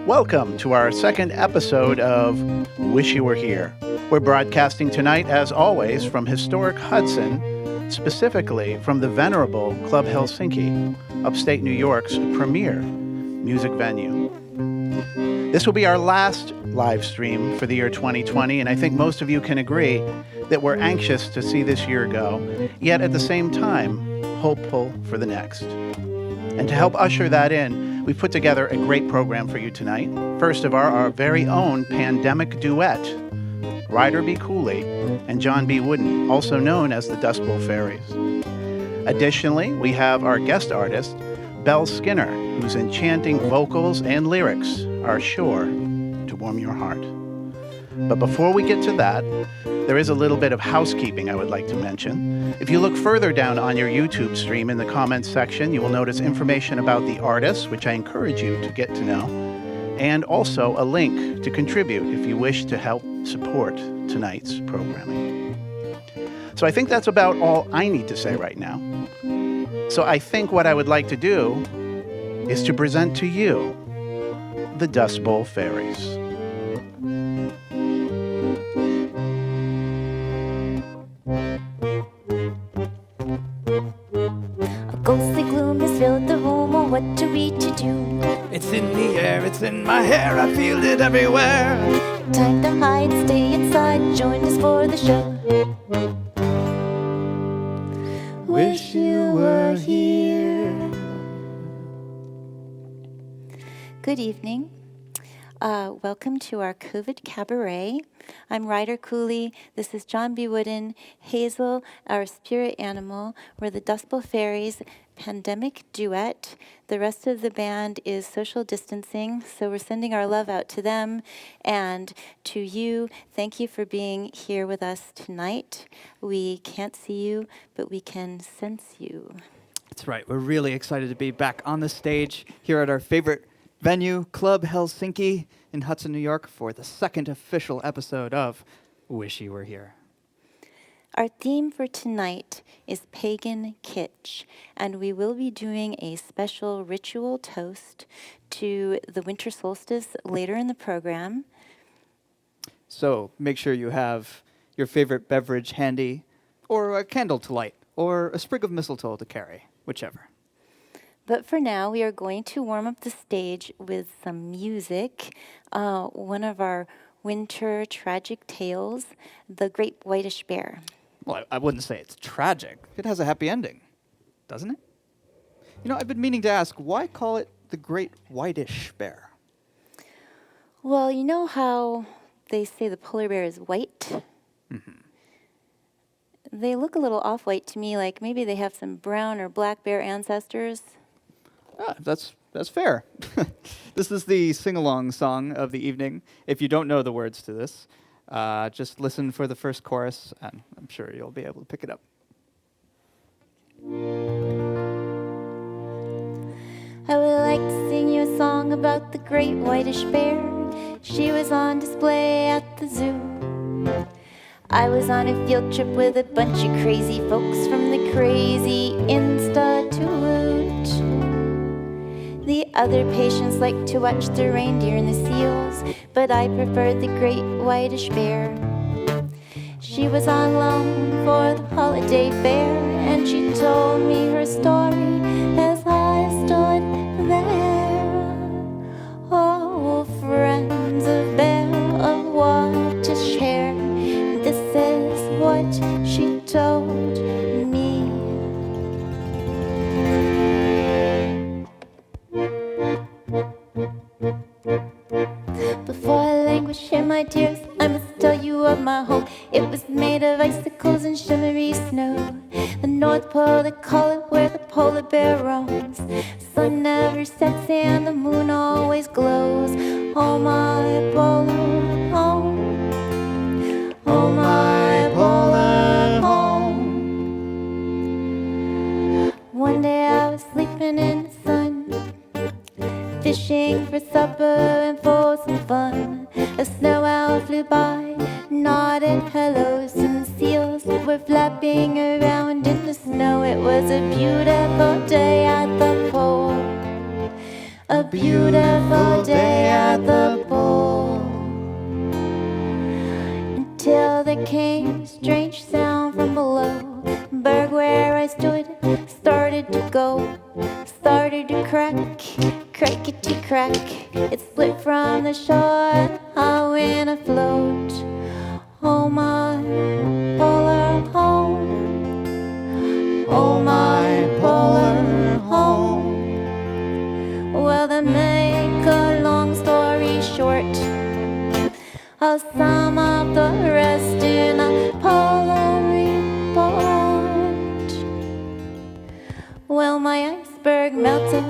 Welcome to our second episode of Wish You Were Here. We're broadcasting tonight, as always, from historic Hudson, specifically from the venerable Club Helsinki, upstate New York's premier music venue. This will be our last live stream for the year 2020, and I think most of you can agree that we're anxious to see this year go, yet at the same time, hopeful for the next. And to help usher that in, we've put together a great program for you tonight. First of all, our very own pandemic duet, Ryder Cooley and Jon B, also known as the BOWL FAERIES. Additionally, we have our guest artist, Belle-Skinner, whose enchanting vocals and lyrics are sure to warm your heart. But before we get to that, there is a little bit of housekeeping I would like to mention. If you look further down on your YouTube stream in the comments section, you will notice information about the artists, which I encourage you to get to know, and also a link to contribute if you wish to help support tonight's programming. So I think that's about all I need to say right now. So I think what I would like to do is to present to you the BOWL FAERIES. Ghostly gloom has filled the room, or what are we to do? It's in the air, it's in my hair, I feel it everywhere. Time to hide, stay inside, join us for the show. Wish you were here. Good evening. Welcome to our COVID cabaret. I'm Ryder Cooley. This is Jon B, Woodin, Hazel, our spirit animal. We're the BOWL FAERIES pandemic duet. The rest of the band is social distancing, so we're sending our love out to them and to you. Thank you for being here with us tonight. We can't see you, but we can sense you. That's right, we're really excited to be back on the stage here at our favorite venue, Club Helsinki in Hudson, New York, for the second official episode of Wish You Were Here. Our theme for tonight is pagan kitsch, and we will be doing a special ritual toast to the winter solstice later in the program. So make sure you have your favorite beverage handy, or a candle to light, or a sprig of mistletoe to carry, whichever. But for now, we are going to warm up the stage with some music. One of our winter tragic tales, The Great Whitish Bear. Well, I wouldn't say it's tragic. It has a happy ending, doesn't it? You know, I've been meaning to ask, why call it The Great Whitish Bear? Well, you know how they say the polar bear is white? Mm-hmm. They look a little off-white to me, like maybe they have some brown or black bear ancestors. Ah, that's fair. This is the sing-along song of the evening. If you don't know the words to this, just listen for the first chorus, and I'm sure you'll be able to pick it up. I would like to sing you a song about the great whitish bear. She was on display at the zoo. I was on a field trip with a bunch of crazy folks from the crazy Institute. The other patients liked to watch the reindeer and the seals, but I preferred the great whitish bear. She was on loan for the holiday fair, and she told me her story as I stood there. Oh, friends of bear of whitish hair, this is what she told me. Before I languish in my tears, I must tell you of my home. It was made of icicles and shimmery snow. The North Pole, they call it, where the polar bear roams. Sun never sets and the moon always glows. Oh, my polar home. Oh, my polar home. One day I was sleeping in the sun, fishing for supper and for some fun. A snow owl flew by, nodded hellos, and the seals were flapping around in the snow. It was a beautiful day at the pole. A beautiful day at go started to crack, crackety crack. It split from the shore, I went afloat. Oh my polar home, oh my polar home. Well, to make a long story short, I'll sum up the rest in a polar report. Well, my iceberg melted,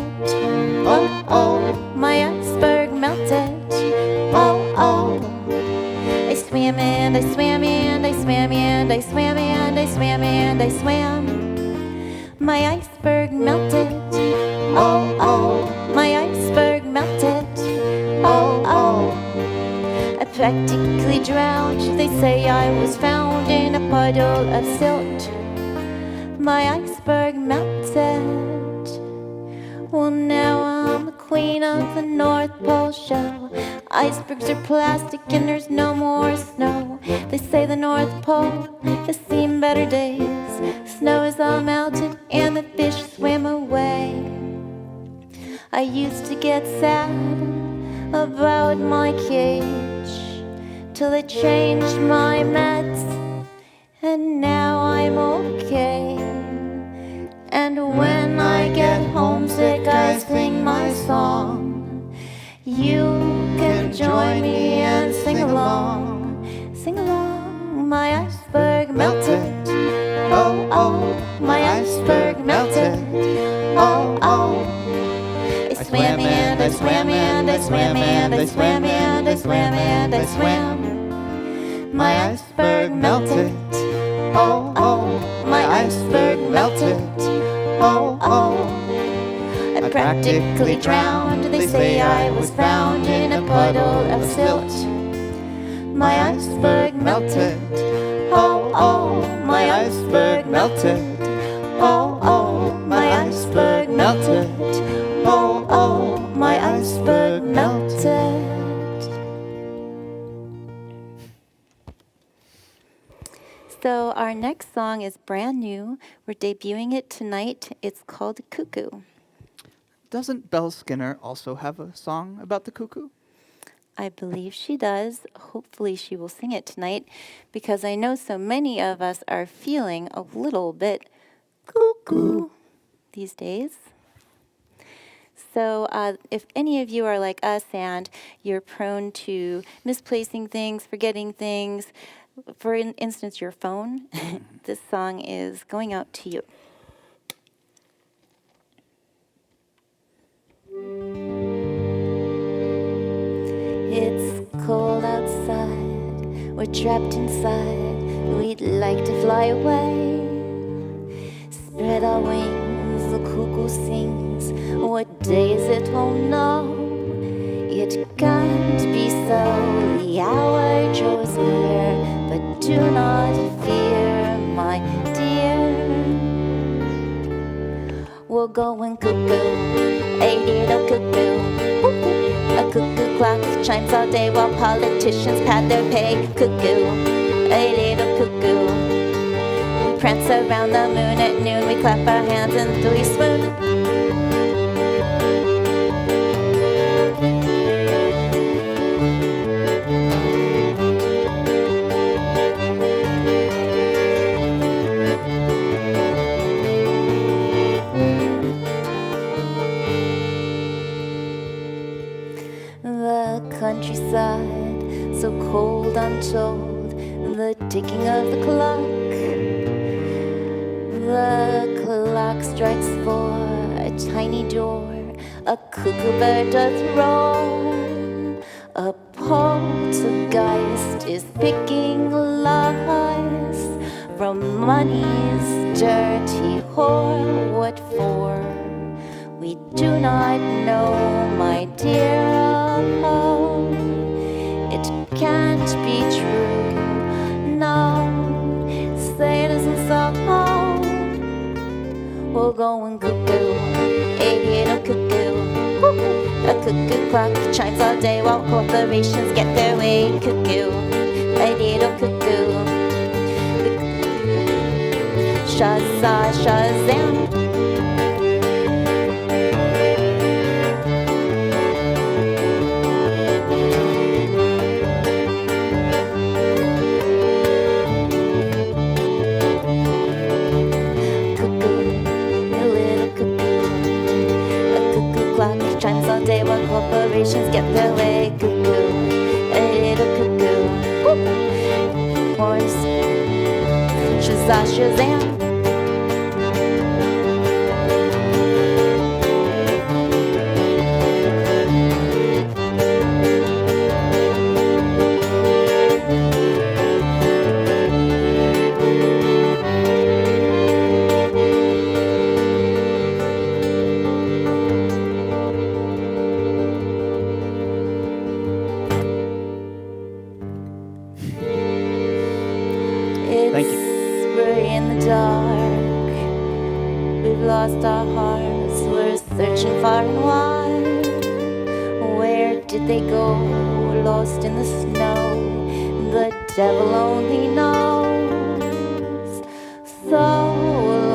oh, oh, my iceberg melted, oh, oh. I swam and I swam and I swam and I swam and I swam and I swam. My iceberg melted, oh, oh, my iceberg melted, oh, oh. I practically drowned, they say I was found in a puddle of silt. My iceberg melted. Well, now I'm the queen of the North Pole show. Icebergs are plastic and there's no more snow. They say the North Pole has seen better days. Snow is all melted and the fish swim away. I used to get sad about my cage till I changed my meds, and now I'm okay. And when I get homesick, I sing my song. You can join me and sing along. Sing along, my iceberg melted. Oh, oh, my iceberg melted. Oh, oh. I swam and I swam and I swam and I swam and I swam and I swam. My iceberg melted. Oh, oh, my iceberg melted. Oh, oh. I practically drowned. They say I was found in a puddle of silt. My iceberg melted. Oh, oh, my iceberg melted. Oh, oh, my iceberg melted. Oh, oh, my iceberg melted. So our next song is brand new. We're debuting it tonight. It's called Cuckoo. Doesn't Belle-Skinner also have a song about the cuckoo? I believe she does. Hopefully she will sing it tonight, because I know so many of us are feeling a little bit cuckoo these days. So if any of you are like us and you're prone to misplacing things, forgetting things, for instance, your phone, this song is going out to you. It's cold outside, we're trapped inside, we'd like to fly away. Spread our wings, the cuckoo sings, what day is it? Oh no, it can't be so, the hour draws near, but do not fear, my dear. We're going cuckoo, a little cuckoo. A cuckoo clock chimes all day while politicians pad their pay. Cuckoo, a little cuckoo. We prance around the moon at noon. We clap our hands and we swoon. Countryside, so cold untold, the ticking of the clock. The clock strikes 4, a tiny door, a cuckoo bird does roll. A poltergeist is picking lies from money's dirty whore. What for? We do not know, my dear. It can't be true, no, say it isn't so. We're going cuckoo, a little cuckoo. A cuckoo clock chimes all day while corporations get their way. Cuckoo, a little cuckoo. Shazam, chimes all day while corporations get their way. Cuckoo, a little cuckoo. Whoop. Horns, shazah, shazam. Lost our hearts, we're searching far and wide. Where did they go? Lost in the snow. The devil only knows. So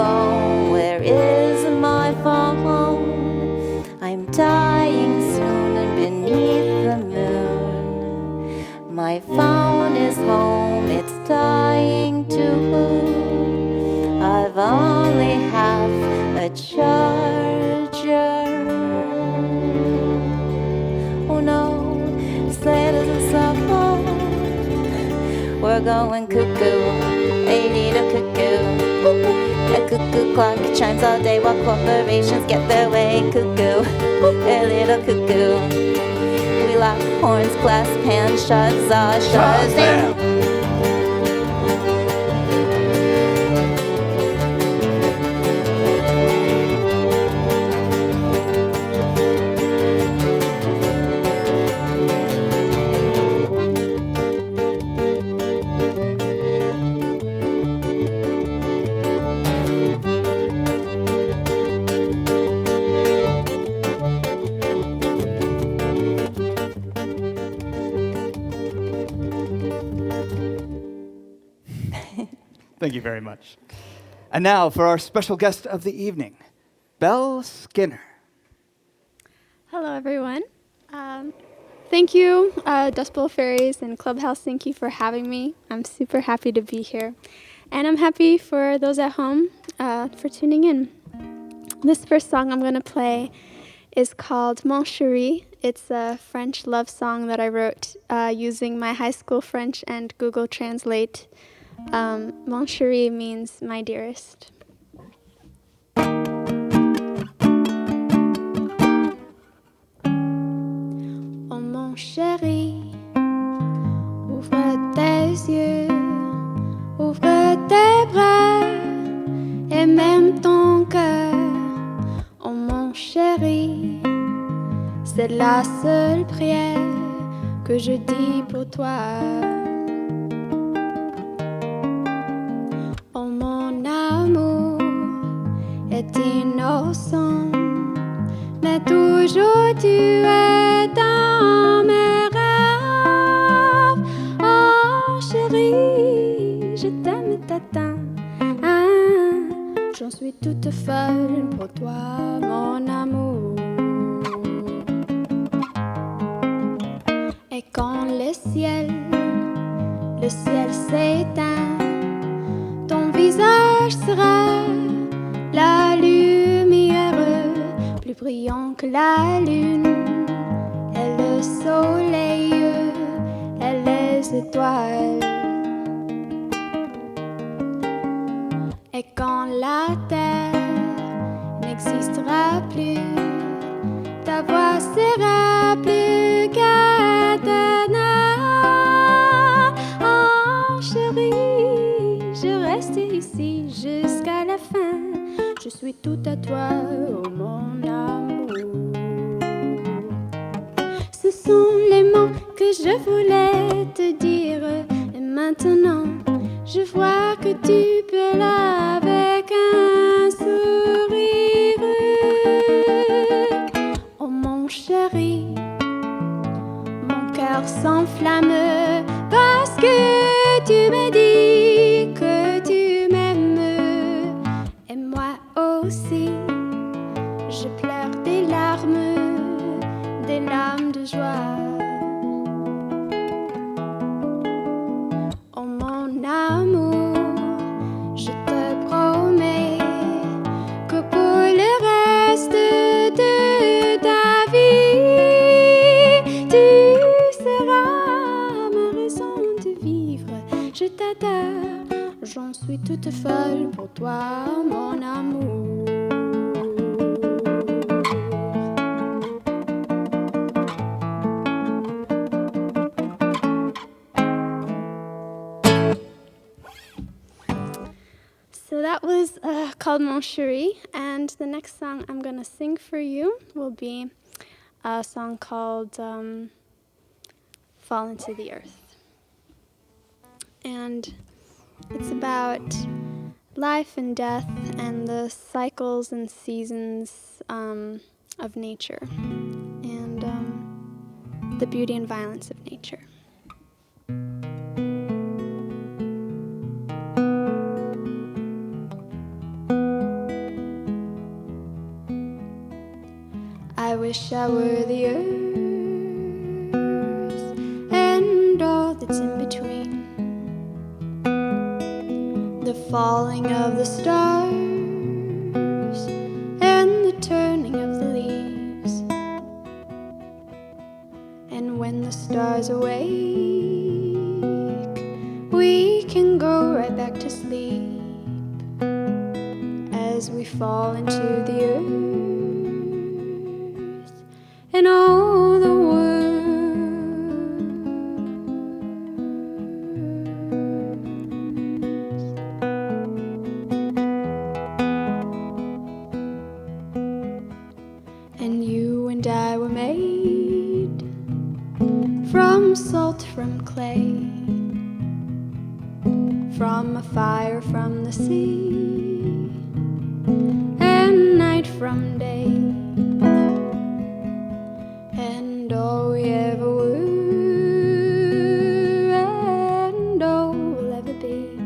long, where is my phone? I'm dying soon and beneath the moon. My phone is home, it's dying too. I've only half a charger. Oh no, sad as a song. We're going cuckoo, a little cuckoo. A cuckoo clock chimes all day while corporations get their way. Cuckoo, a little cuckoo. We lock horns, clasp hands, shazah, shazam. Thank you very much. And now for our special guest of the evening, Belle-Skinner. Hello, everyone. Thank you, BOWL FAERIES and Club Helsinki for having me. I'm super happy to be here. And I'm happy for those at home for tuning in. This first song I'm going to play is called Monsieur. It's a French love song that I wrote using my high school French and Google Translate. Monsieur means my dearest. Oh mon chéri, ouvre tes yeux, ouvre tes bras et même ton cœur. Oh mon chéri, c'est la seule prière que je dis pour toi. Oh mon amour est innocent, mais toujours tu es dans mes rêves. Oh chérie, je t'aime, t'attends. J'en suis toute folle pour toi, mon amour. Et quand le ciel s'éteint, ton visage sera la lumière, plus brillant que la lune, et le soleil, et les étoiles. Et quand la terre n'existera plus, ta voix sera plus qu'éternelle. Oh chérie, je reste ici jusqu'à la fin. Je suis tout à toi, oh mon amour. Ce sont les mots que je voulais te dire. Et maintenant, je vois que tu peux avec un sourire. Oh mon chéri, mon cœur s'enflamme parce que tu me dis que tu m'aimes. Et moi aussi, je pleure des larmes de joie. Oh mon amour, je te promets que pour le reste de ta vie, suis toute folle pour toi, mon amour. So that was called Mon Chéri, and the next song I'm going to sing for you will be a song called Fall into the Earth. And it's about life and death and the cycles and seasons of nature and the beauty and violence of nature. I wish I were the earth and all that's in between. The falling of the stars and the turning of the leaves. And when the stars awake, we can go right back to sleep as we fall into the earth and all the words. And you and I were made from salt, from clay, from a fire, from the sea, and night from day. And all we ever were, and all we'll ever be,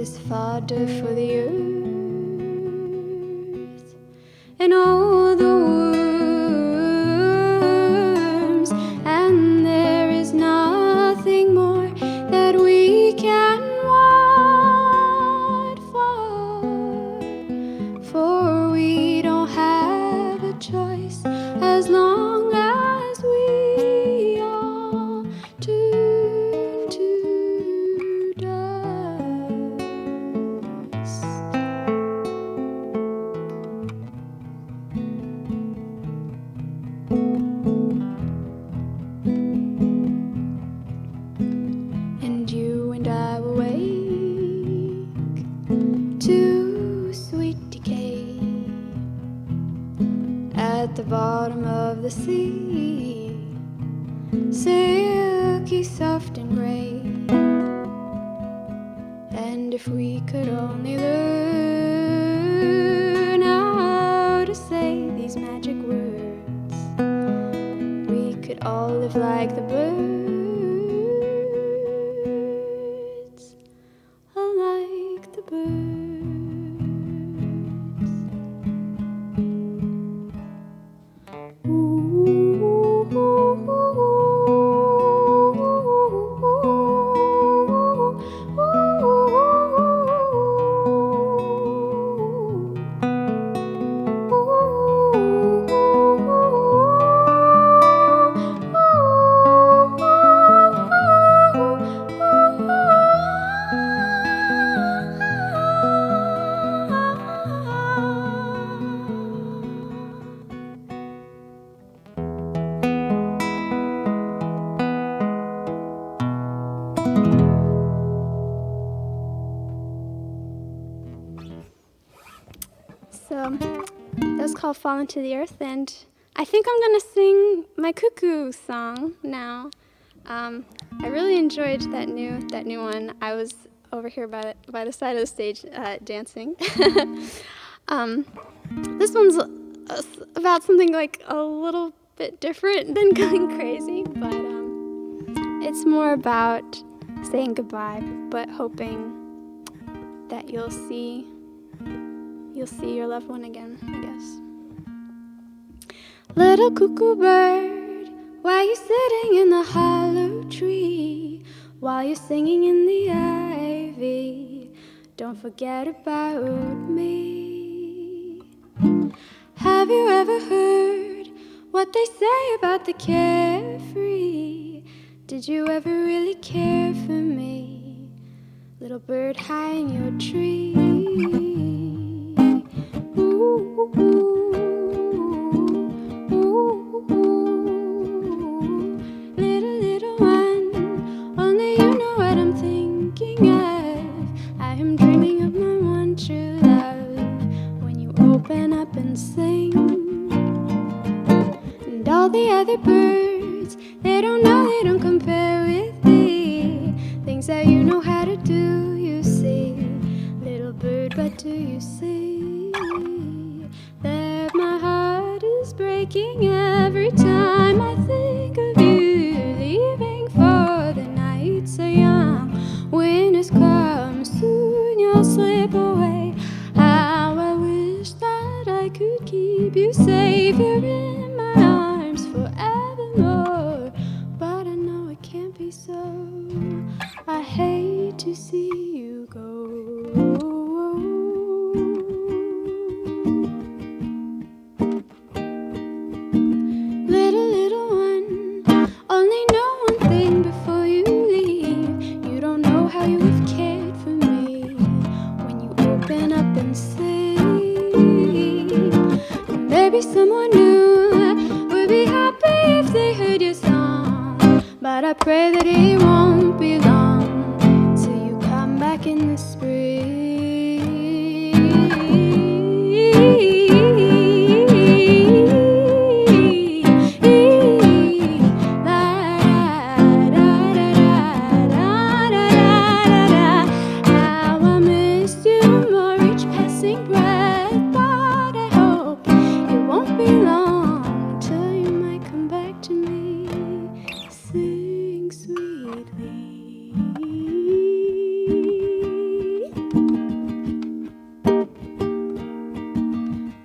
is fodder for the earth and all the worms. And there is nothing more that we can want for we don't have a choice as long as we all turn to dust. And you and I will wake to sweet decay at the bottom of the sea, silky, soft and gray. And if we could only learn how to say these magic words, we could all live like the birds, like the birds. So that's called Fall into the Earth, and I think I'm gonna sing my Cuckoo song now. I really enjoyed that new one. I was over here by the side of the stage dancing. This one's about something like a little bit different than going crazy, but it's more about saying goodbye, but hoping that you'll see your loved one again, I guess. Little cuckoo bird, why are you sitting in the hollow tree while you're singing in the ivy? Don't forget about me. Have you ever heard what they say about the carefree? Did you ever really care for me? little bird high in your tree. Ooh, ooh, ooh, ooh. Little one, only you know what I'm thinking of. I am dreaming of my one true love. When you open up and sing, and all the other birds, they don't know, they don't compare with me. Things that you know how to do, you see. Little bird, but do you see that my heart is breaking every time I think of you leaving for the night so young. Winter's come, soon you'll slip away. How I wish that I could keep you safe here in my arms forevermore. But I know it can't be so. I hate to see you go. Little one, only know one thing before you leave. You don't know how you have cared for me when you open up and sing. Maybe someone new would be happy if they heard your song, but I pray that it won't be long till you come back in the spring. How I miss you more each passing breath, but I hope it won't be long till you might come back to me. Sing sweetly.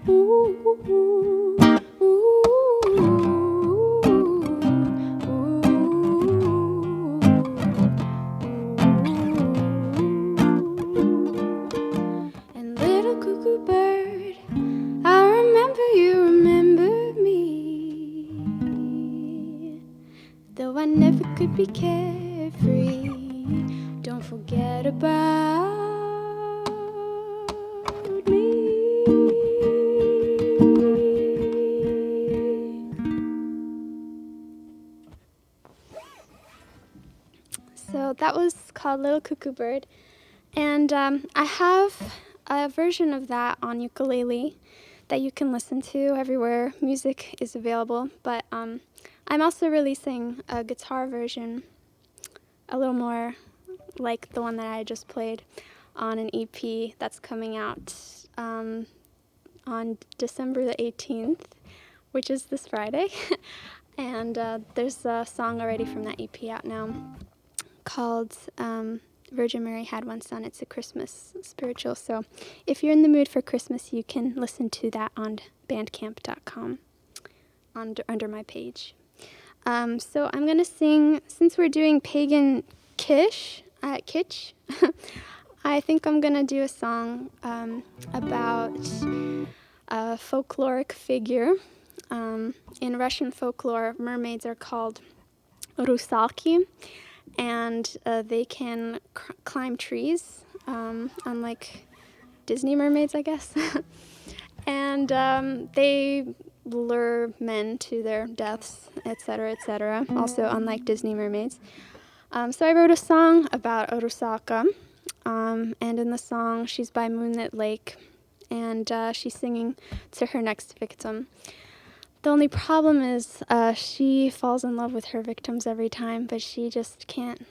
Ooh, ooh, ooh, and little cuckoo bird, I remember you remember me. Though I never could be carefree, don't forget about me. So that was called Little Cuckoo Bird. And I have a version of that on ukulele that you can listen to everywhere music is available. But I'm also releasing a guitar version, a little more like the one that I just played, on an EP that's coming out on December the 18th, which is this Friday. And there's a song already from that EP out now called Virgin Mary Had One Son. It's a Christmas spiritual. So if you're in the mood for Christmas, you can listen to that on bandcamp.com under my page. So I'm going to sing, since we're doing pagan kitsch, I think I'm going to do a song about a folkloric figure. In Russian folklore, mermaids are called rusalki, and they can climb trees, unlike Disney mermaids, I guess. And they lure men to their deaths, etc., etc., also unlike Disney mermaids. So I wrote a song about a rusalka, and in the song, she's by Moonlit Lake, and she's singing to her next victim. The only problem is she falls in love with her victims every time, but she just can't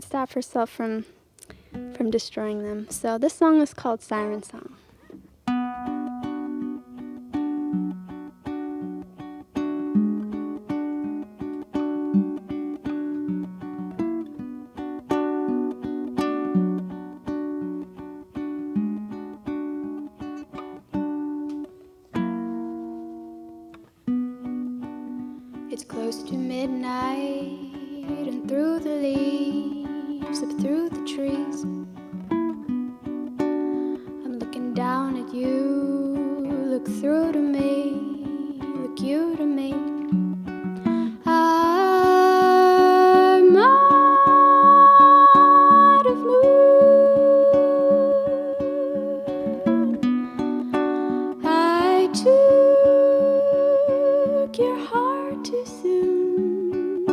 stop herself from destroying them. So this song is called Siren Song. It's close to midnight, and through the leaves, up through the trees, I'm looking down at you, look through to me, look you to me. I might have moved break your heart too soon.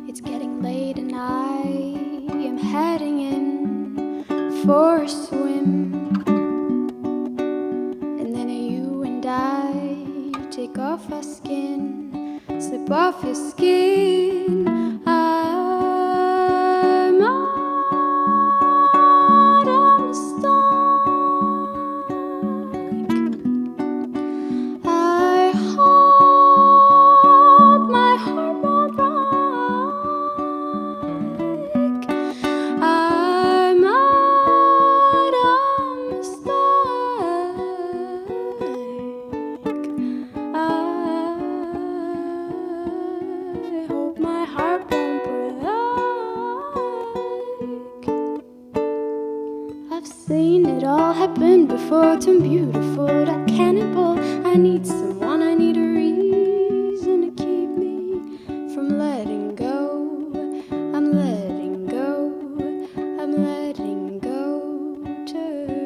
It's getting late and I am heading in for a swim. And then you and I take off our skin, slip off your skin. I'm out on the stomach. I hope my heart won't break. I'm out on the stomach. I hope my heart won't break. I've seen it all happen before, turned beautiful to cannibal. I need someone, I need a reason to keep me from letting go. I'm letting go, I'm letting go, turning.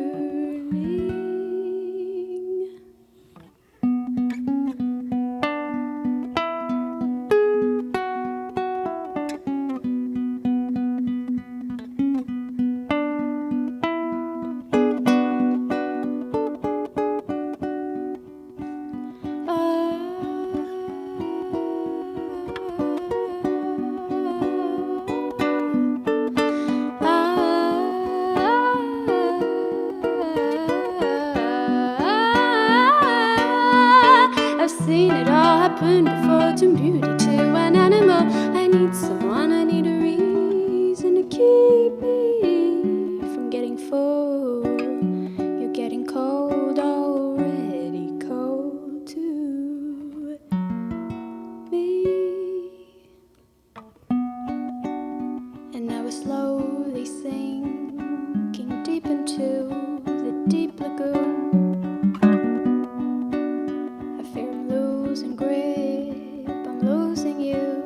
I've seen it all happen before, turn beauty to an animal. I need someone, I need a reason to keep me from getting full. You're getting cold already, cold to me. And I was slowly sinking deep into the deep lagoon. I fear I'm losing grip, I'm losing you,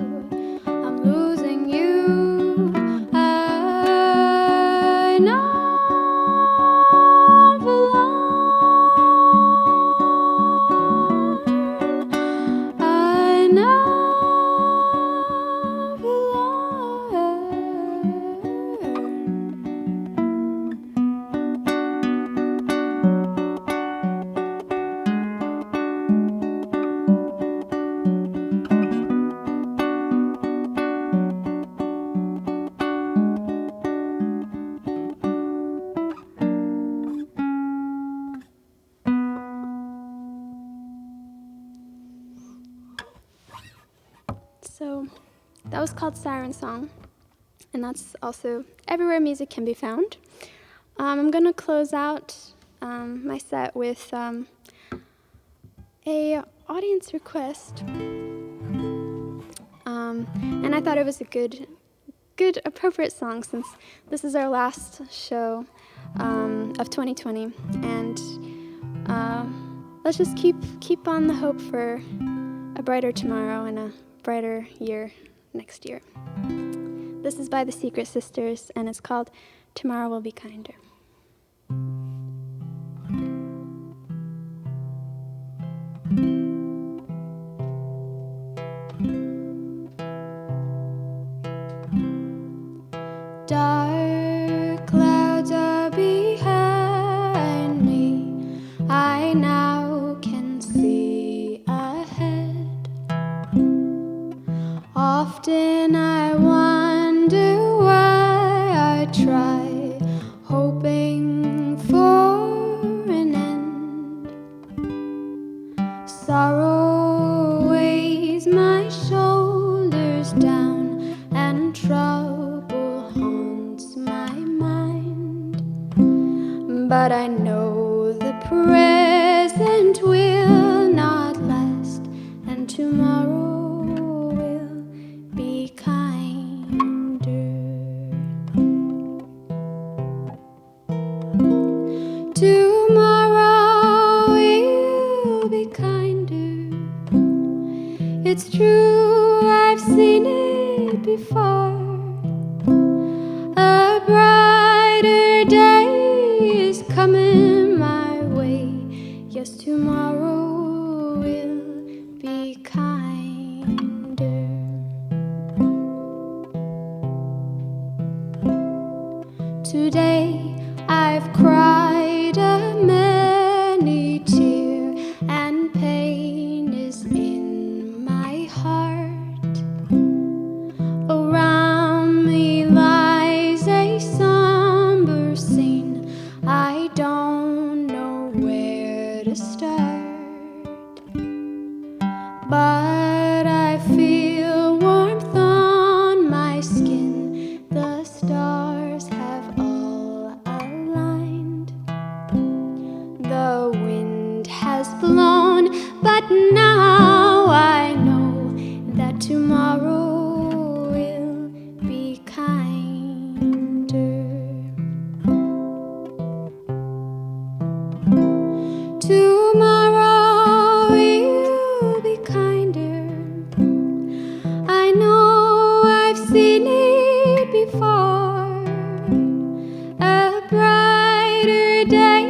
I'm losing you. I never learned, I never So that was called Siren Song, and that's also everywhere music can be found. I'm gonna close out my set with a audience request, and I thought it was a good, appropriate song since this is our last show of 2020, and let's just keep on the hope for a brighter tomorrow and a brighter year next year. This is by the Secret Sisters, and it's called Tomorrow Will Be Kinder. Dark clouds are behind me. I now can see ahead. Often I wonder why I try, hoping for an end. Sorrow weighs my shoulders down, and trouble haunts my mind. But I know the present will not last, and tomorrow will be kinder. Tomorrow will be kinder. It's true, I've seen it before. A brighter day is coming my way. Yes, tomorrow but I feel warmth on my skin. The stars have all aligned. The wind has blown, but now I know that tomorrow will be kinder. Tomorrow will be kinder. I know I've seen it before. A brighter day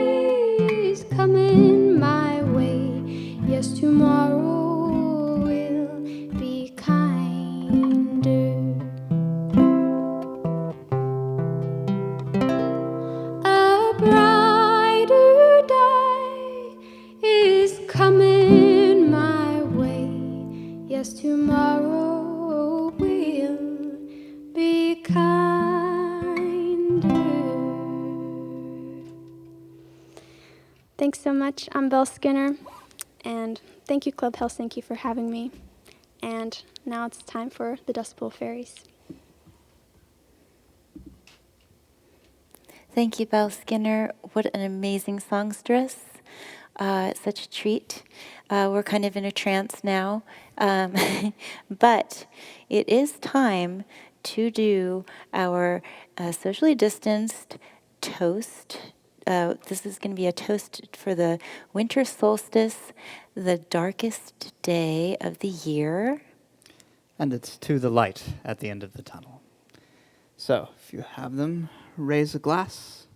is coming my way. Yes, tomorrow will be kinder. A brighter day is coming my way. Yes, tomorrow will be kinder. Thanks so much. I'm Belle-Skinner, and thank you, Club Helsinki, for having me. And now it's time for the Dust Bowl Fairies. Thank you, Belle-Skinner. What an amazing songstress. Such a treat. We're kind of in a trance now. But it is time to do our socially distanced toast. This is going to be a toast for the winter solstice, the darkest day of the year. And it's to the light at the end of the tunnel. So, if you have them, raise a glass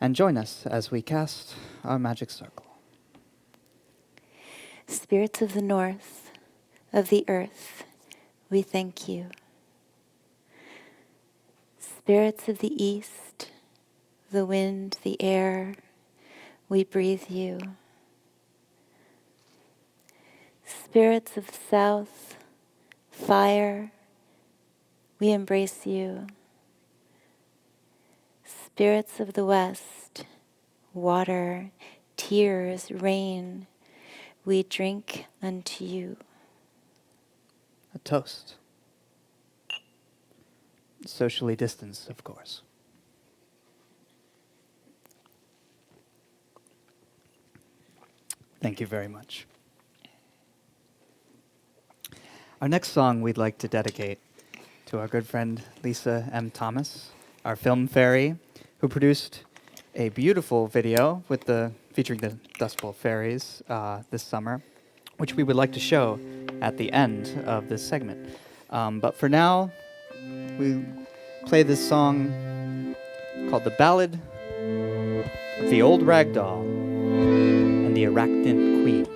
and join us as we cast our magic circle. Spirits of the north, of the earth, we thank you. Spirits of the east, the wind, the air, we breathe you. Spirits of the south, fire, we embrace you. Spirits of the west, water, tears, rain, we drink unto you. A toast. Socially distanced, of course. Thank you very much. Our next song we'd like to dedicate to our good friend Lisa M. Thomas, our film fairy, who produced a beautiful video featuring the Dust Bowl Fairies this summer, which we would like to show at the end of this segment. But for now, we play this song called The Ballad of the Old Ragdoll and the Arachnid Queen.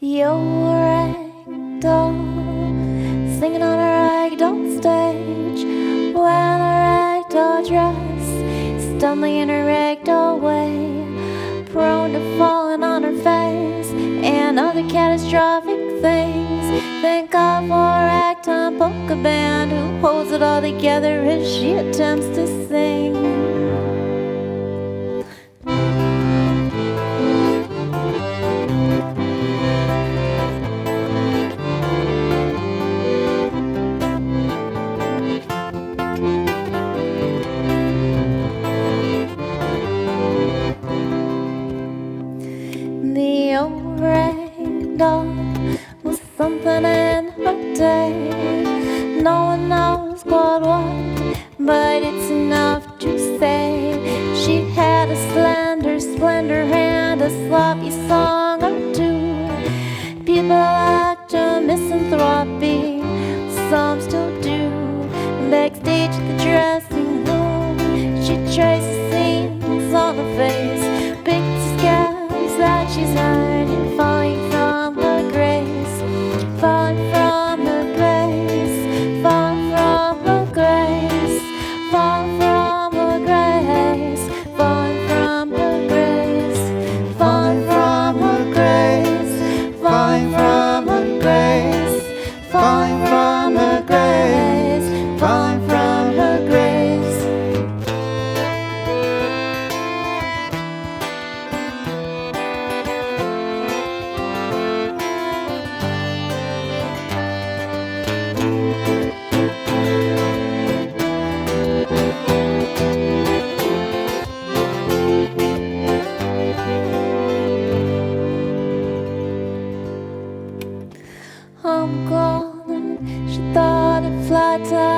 The old ragdoll, singing on a ragdoll stage, wearing a ragdoll dress, stumbling in her ragdoll way, prone to falling on her face, and other catastrophic things. Thank God for a ragtime polka band who holds it all together as she attempts to sing. The old ragdoll was something in her day. No one knows quite what, but it's enough to say. She had a slender splendor and a sloppy song or two. People liked her misanthropy, some still do. Backstage at the dressing room, she traces scenes on her face, picks scars that she's hiding, falling from her grace, falling from her grace, falling from her grace, falling from her grace, falling from her grace, falling from her grace, falling from her grace, falling from her grace, falling from her grace.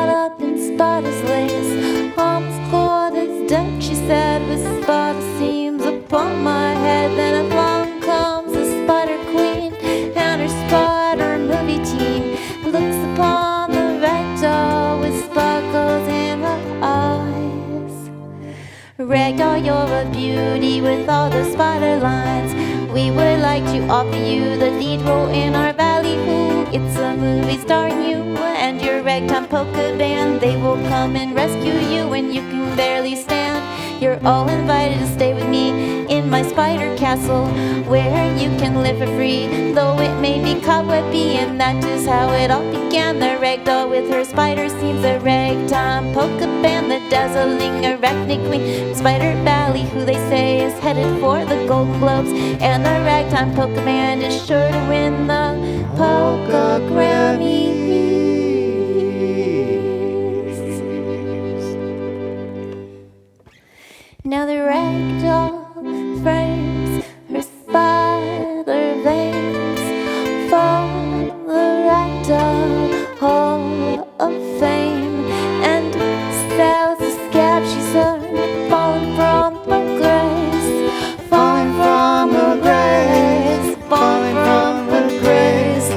caught up in spiders' lace. Almost caught as dead, she said, with spider seams upon my head. Then along comes the spider queen and her spider movie team. Looks upon the ragdoll with sparkles in her eyes. Ragdoll, you're a beauty with all those spider lines. We would like to offer you the lead role in our ballyhoo. It's a movie starring you and your ragtime polka band. They will come and rescue you when you can barely stand. You're all invited to stay with me in my spider castle, where you can live for free, though it may be cobwebby. And that is how it all began. The ragdoll with her spider seams, the ragtime polka band, the dazzling arachnid queen, spider valley, who they say is headed for the Golden Globes. And the ragtime polka band is sure to win the polka Grammys. Now the ragdoll frames her spider veins for the Ragdoll Hall of Fame, and sells the scab she's earned, falling from her grace, falling from her grace, falling from her grace,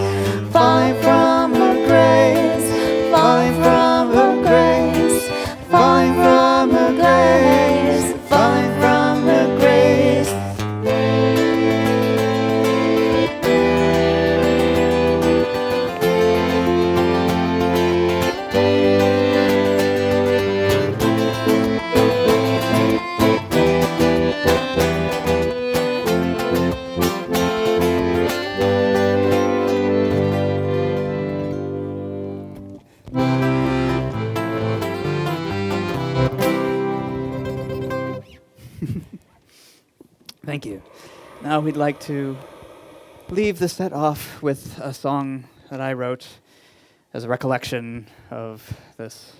falling from her grace, falling from her grace, falling from her grace, falling from her grace. Thank you. Now we'd like to leave the set off with a song that I wrote as a recollection of this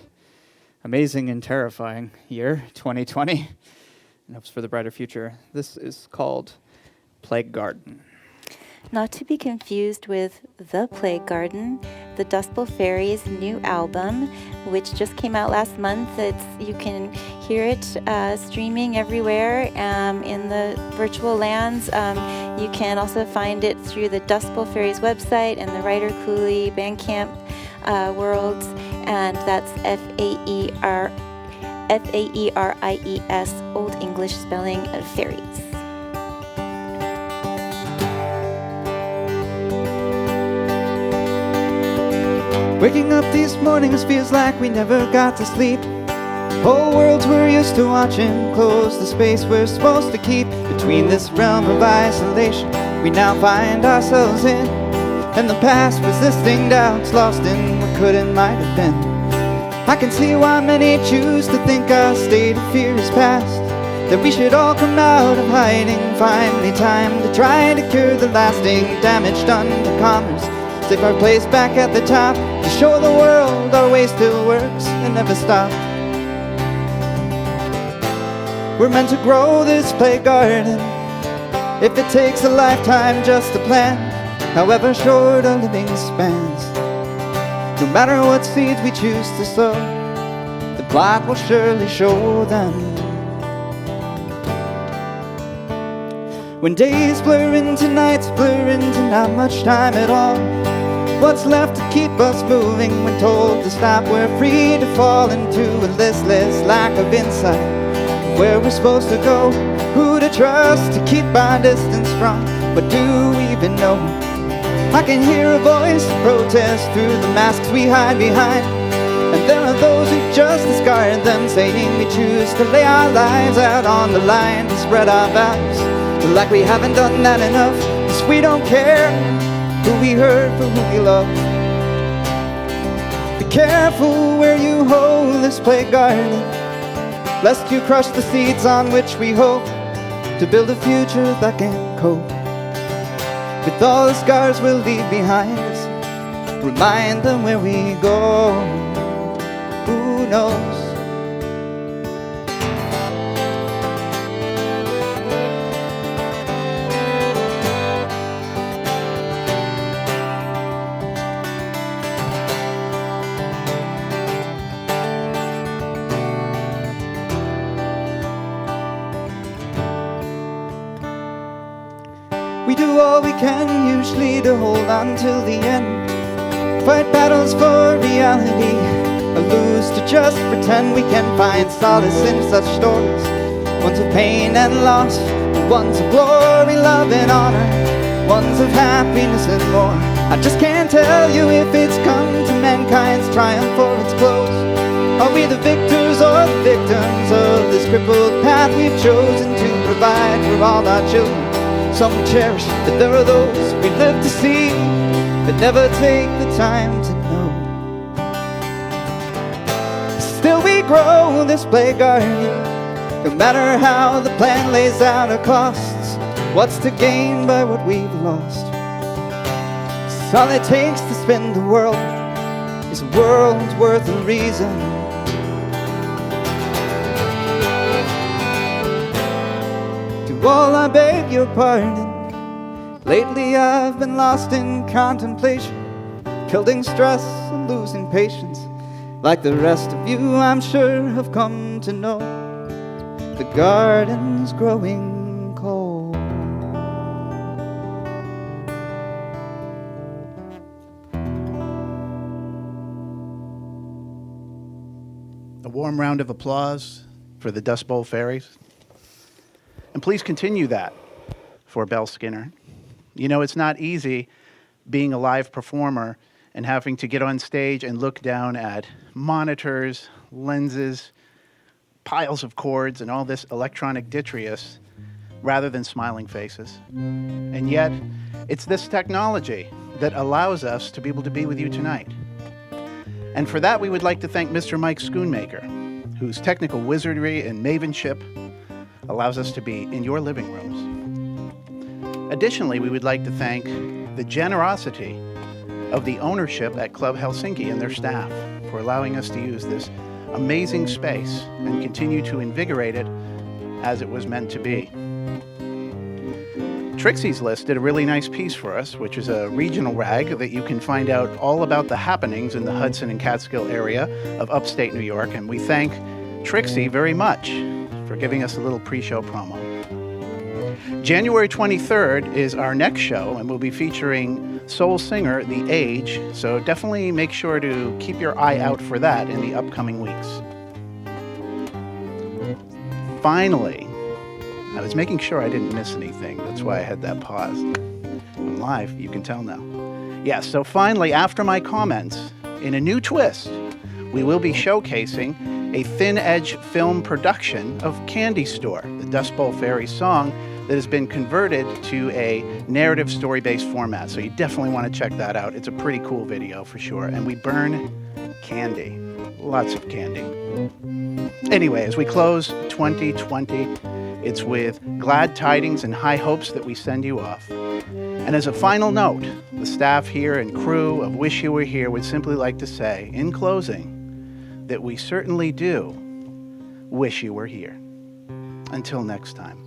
amazing and terrifying year, 2020, and hopes for the brighter future. This is called Plague Garden. Not to be confused with The Plague Garden, the Dust Bowl Fairies' new album, which just came out last month. You can hear it streaming everywhere in the virtual lands. You can also find it through the Dust Bowl Fairies website and the Ryder Cooley Bandcamp worlds, and that's F-A-E-R-I-E-S, Old English spelling of fairies. Waking up these mornings feels like we never got to sleep. Whole worlds we're used to watching close the space we're supposed to keep. Between this realm of isolation we now find ourselves in, and the past resisting doubts, lost in what could and might have been. I can see why many choose to think our state of fear is past, that we should all come out of hiding, finally time to try to cure the lasting damage done to commerce. Save our place back at the top, to show the world our way still works and never stop. We're meant to grow this plague garden, if it takes a lifetime just to plant, however short our living spans. No matter what seeds we choose to sow, the plot will surely show them. When days blur into nights, blur into not much time at all, what's left to keep us moving? When told to stop, we're free to fall into a listless lack of insight, where we're supposed to go, who to trust to keep our distance from. What do we even know? I can hear a voice protest through the masks we hide behind, and there are those who just discard them, saying we choose to lay our lives out on the line to spread our values, like we haven't done that enough, 'cause we don't care who we hurt for who we love. Be careful where you hold this plague garden, lest you crush the seeds on which we hope to build a future that can cope with all the scars we'll leave behind us. Remind them where we go. Who knows? can use to hold on till the end. Fight battles for reality, or lose to just pretend. We can find solace in such stories, ones of pain and loss, ones of glory, love and honor, ones of happiness and more. I just can't tell you if it's come to mankind's triumph or its close. Are we the victors or the victims of this crippled path we've chosen to provide for all our children? Some we cherish, but there are those we live to see that never take the time to know. Still we grow this play garden, no matter how the plan lays out our costs. What's to gain by what we've lost? 'Cause all it takes to spin the world is a world's worth of reason. To all I beg your pardon. Lately I've been lost in contemplation, building stress and losing patience. Like the rest of you, I'm sure have come to know the garden's growing cold. A warm round of applause for the Dust Bowl Fairies. And please continue that for Belle-Skinner. You know, it's not easy being a live performer and having to get on stage and look down at monitors, lenses, piles of cords, and all this electronic detritus rather than smiling faces. And yet, it's this technology that allows us to be able to be with you tonight. And for that, we would like to thank Mr. Mike Schoonmaker, whose technical wizardry and mavenship allows us to be in your living rooms. Additionally, we would like to thank the generosity of the ownership at Club Helsinki and their staff for allowing us to use this amazing space and continue to invigorate it as it was meant to be. Trixie's List did a really nice piece for us, which is a regional rag that you can find out all about the happenings in the Hudson and Catskill area of upstate New York, and we thank Trixie very much for giving us a little pre-show promo. January 23rd is our next show, and we'll be featuring soul singer The Age, so definitely make sure to keep your eye out for that in the upcoming weeks. Finally, I was making sure I didn't miss anything. That's why I had that pause. I'm live, you can tell now. Yeah, so finally, after my comments, in a new twist, we will be showcasing a thin-edge film production of Candy Store, the Dust Bowl Fairies song that has been converted to a narrative story-based format. So you definitely want to check that out. It's a pretty cool video for sure. And we burn candy, lots of candy. Anyway, as we close 2020, it's with glad tidings and high hopes that we send you off. And as a final note, the staff here and crew of Wish You Were Here would simply like to say, in closing, that we certainly do wish you were here. Until next time.